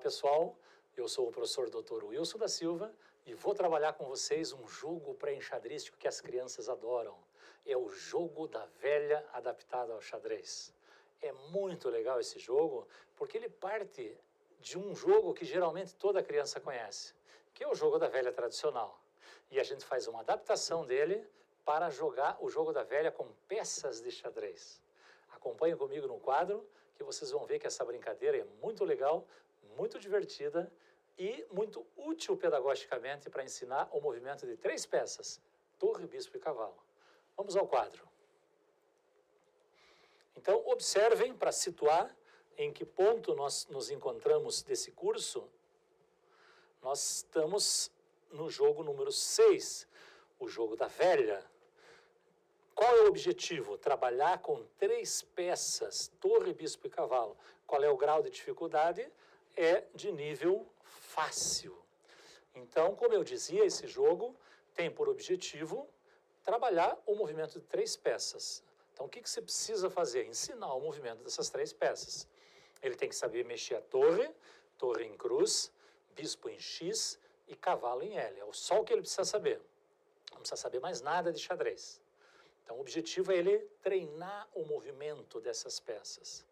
pessoal, eu sou o professor Dr. Wilson da Silva e vou trabalhar com vocês um jogo pré-enxadrístico que as crianças adoram. É o jogo da velha adaptado ao xadrez. É muito legal esse jogo porque ele parte de um jogo que geralmente toda criança conhece, que é o jogo da velha tradicional. E a gente faz uma adaptação dele para jogar o jogo da velha com peças de xadrez. Acompanhem comigo no quadro que vocês vão ver que essa brincadeira é muito legal, muito divertida e muito útil pedagogicamente para ensinar o movimento de 3 peças, torre, bispo e cavalo. Vamos ao quadro. Então, observem para situar em que ponto nós nos encontramos desse curso. Nós estamos no jogo número 6, o jogo da velha. Qual é o objetivo? Trabalhar com 3 peças, torre, bispo e cavalo. Qual é o grau de dificuldade? É de nível fácil. Então, como eu dizia, esse jogo tem por objetivo trabalhar o movimento de 3 peças. Então, o que você precisa fazer? Ensinar o movimento dessas 3 peças. Ele tem que saber mexer a torre, torre em cruz, bispo em X e cavalo em L. É só o que ele precisa saber. Não precisa saber mais nada de xadrez. Então, o objetivo é ele treinar o movimento dessas peças.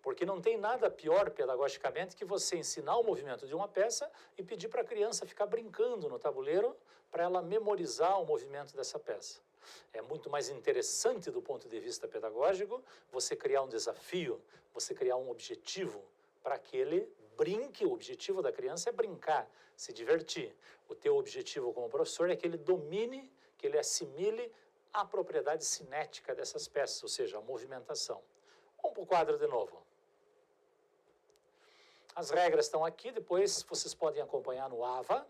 Porque não tem nada pior pedagogicamente que você ensinar o movimento de uma peça e pedir para a criança ficar brincando no tabuleiro para ela memorizar o movimento dessa peça. É muito mais interessante do ponto de vista pedagógico você criar um desafio, você criar um objetivo para que ele brinque. O objetivo da criança é brincar, se divertir. O teu objetivo como professor é que ele domine, que ele assimile a propriedade cinética dessas peças, ou seja, a movimentação. Vamos para o quadro de novo. As regras estão aqui, depois vocês podem acompanhar no AVA,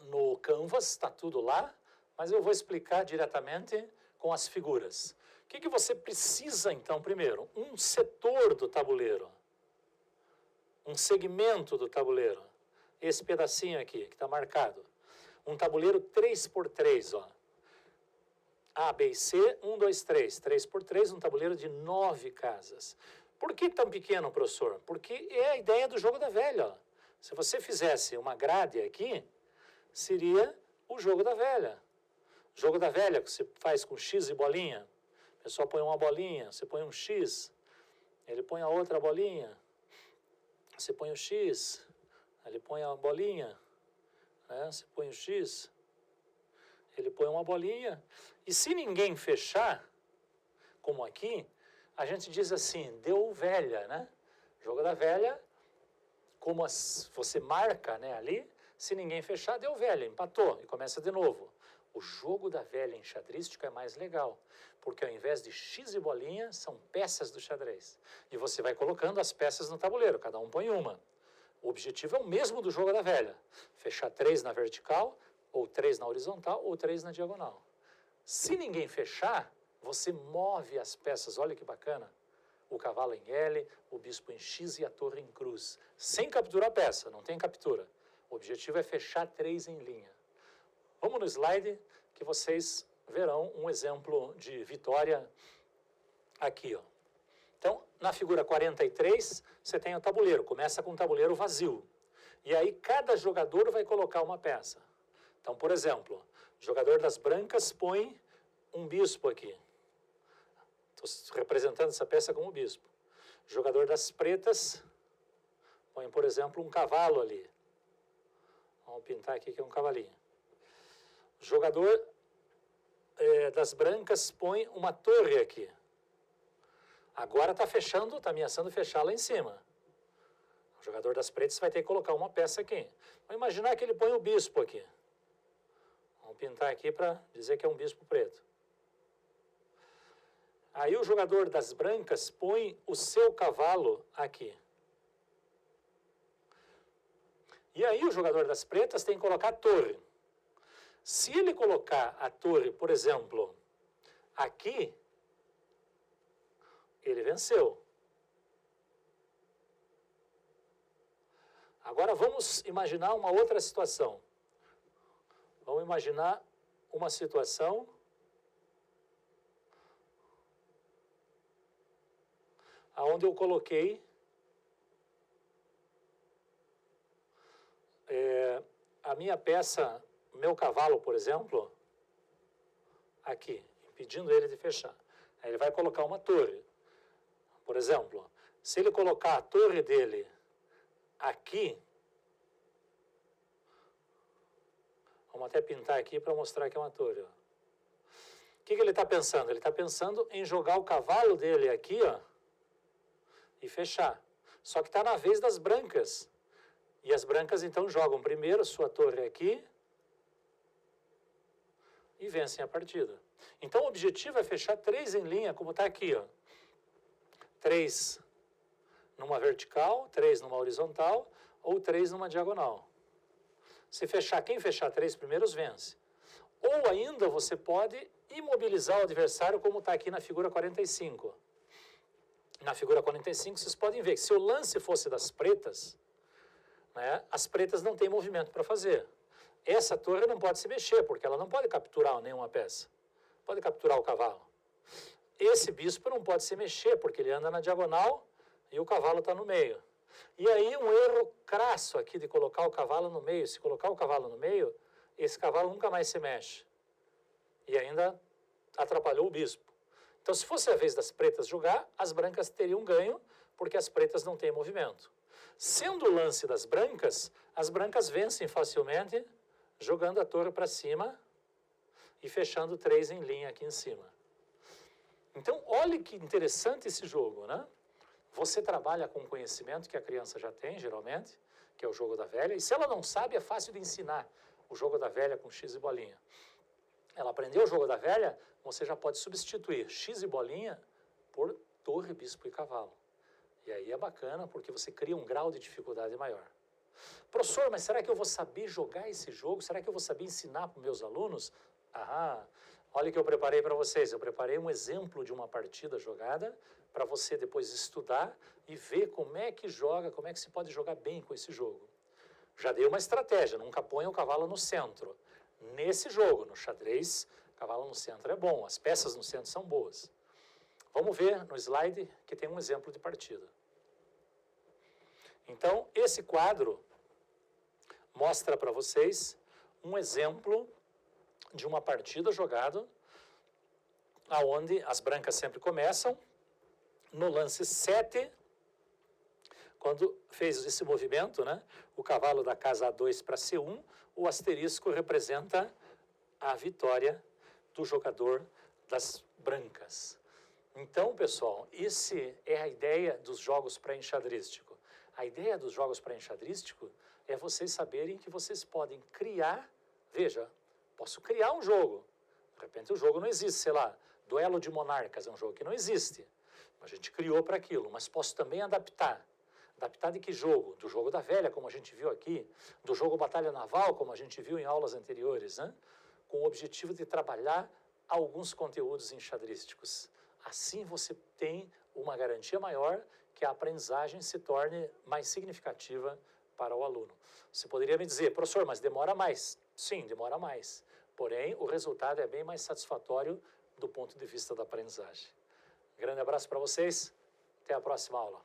no Canvas, está tudo lá, mas eu vou explicar diretamente com as figuras. O que você precisa, então, primeiro? Um setor do tabuleiro, um segmento do tabuleiro, esse pedacinho aqui, que está marcado. Um tabuleiro 3x3, ó. A, B e C, 1, 2, 3. 3x3, um tabuleiro de 9 casas. Por que tão pequeno, professor? Porque é a ideia do jogo da velha. Ó. Se você fizesse uma grade aqui, seria o jogo da velha. Jogo da velha que você faz com X e bolinha. O pessoal põe uma bolinha, você põe um X, ele põe a outra bolinha, você põe o X, ele põe a bolinha, né? Você põe o X, ele põe uma bolinha, e se ninguém fechar, como aqui, a gente diz assim, deu velha, né? Jogo da velha, como você marca, né, ali, se ninguém fechar, deu velha, empatou, e começa de novo. O jogo da velha enxadrística é mais legal, porque ao invés de X e bolinha, são peças do xadrez. E você vai colocando as peças no tabuleiro, cada um põe uma. O objetivo é o mesmo do jogo da velha, fechar 3 na vertical, ou 3 na horizontal, ou 3 na diagonal. Se ninguém fechar, você move as peças, olha que bacana. O cavalo em L, o bispo em X e a torre em cruz. Sem capturar a peça, não tem captura. O objetivo é fechar 3 em linha. Vamos no slide que vocês verão um exemplo de vitória aqui, ó. Então, na figura 43, você tem o tabuleiro. Começa com um tabuleiro vazio. E aí, cada jogador vai colocar uma peça. Então, por exemplo, o jogador das brancas põe um bispo aqui. Estou representando essa peça como bispo. O jogador das pretas põe, por exemplo, um cavalo ali. Vamos pintar aqui que é um cavalinho. O jogador das brancas põe uma torre aqui. Agora está fechando, está ameaçando fechar lá em cima. O jogador das pretas vai ter que colocar uma peça aqui. Vamos imaginar que ele põe o bispo aqui. Vamos pintar aqui para dizer que é um bispo preto. Aí o jogador das brancas põe o seu cavalo aqui. E aí o jogador das pretas tem que colocar a torre. Se ele colocar a torre, por exemplo, aqui, ele venceu. Agora vamos imaginar uma outra situação. Vamos imaginar uma situação onde eu coloquei a minha peça, meu cavalo, por exemplo, aqui, impedindo ele de fechar. Aí ele vai colocar uma torre. Por exemplo, se ele colocar a torre dele aqui, vamos até pintar aqui para mostrar que é uma torre. Ó. O que ele está pensando? Ele está pensando em jogar o cavalo dele aqui, ó, e fechar. Só que está na vez das brancas. E as brancas, então, jogam primeiro sua torre aqui e vencem a partida. Então, o objetivo é fechar 3 em linha, como está aqui, ó. 3 numa vertical, 3 numa horizontal ou 3 numa diagonal. Se fechar, quem fechar 3 primeiros vence. Ou ainda você pode imobilizar o adversário, como está aqui na figura 45. Na figura 45, vocês podem ver que se o lance fosse das pretas, né, as pretas não têm movimento para fazer. Essa torre não pode se mexer, porque ela não pode capturar nenhuma peça. Pode capturar o cavalo. Esse bispo não pode se mexer, porque ele anda na diagonal e o cavalo está no meio. E aí um erro crasso aqui de colocar o cavalo no meio. Se colocar o cavalo no meio, esse cavalo nunca mais se mexe. E ainda atrapalhou o bispo. Então, se fosse a vez das pretas jogar, as brancas teriam ganho, porque as pretas não têm movimento. Sendo o lance das brancas, as brancas vencem facilmente, jogando a torre para cima e fechando 3 em linha aqui em cima. Então, olhe que interessante esse jogo, né? Você trabalha com um conhecimento que a criança já tem, geralmente, que é o jogo da velha, e se ela não sabe, é fácil de ensinar o jogo da velha com X e bolinha. Ela aprendeu o jogo da velha, você já pode substituir X e bolinha por torre, bispo e cavalo. E aí é bacana, porque você cria um grau de dificuldade maior. Professor, mas será que eu vou saber jogar esse jogo? Será que eu vou saber ensinar para os meus alunos? Olha o que eu preparei para vocês. Eu preparei um exemplo de uma partida jogada para você depois estudar e ver como é que joga, como é que se pode jogar bem com esse jogo. Já dei uma estratégia, nunca ponha o cavalo no centro. Nesse jogo, no xadrez, cavalo no centro é bom, as peças no centro são boas. Vamos ver no slide que tem um exemplo de partida. Então, esse quadro mostra para vocês um exemplo de uma partida jogada aonde as brancas sempre começam. No lance 7, quando fez esse movimento, né, o cavalo da casa A2 para C1, o asterisco representa a vitória do jogador das brancas. Então, pessoal, essa é a ideia dos jogos pré-enxadrísticos. A ideia dos jogos pré-enxadrísticos é vocês saberem que vocês podem criar, veja, posso criar um jogo. De repente o jogo não existe, sei lá, Duelo de Monarcas é um jogo que não existe. A gente criou para aquilo, mas posso também adaptar. Adaptar de que jogo? Do jogo da velha, como a gente viu aqui, do jogo Batalha Naval, como a gente viu em aulas anteriores, né? Com o objetivo de trabalhar alguns conteúdos enxadrísticos. Assim você tem uma garantia maior que a aprendizagem se torne mais significativa para o aluno. Você poderia me dizer, professor, mas demora mais. Sim, demora mais. Porém, o resultado é bem mais satisfatório do ponto de vista da aprendizagem. Grande abraço para vocês. Até a próxima aula.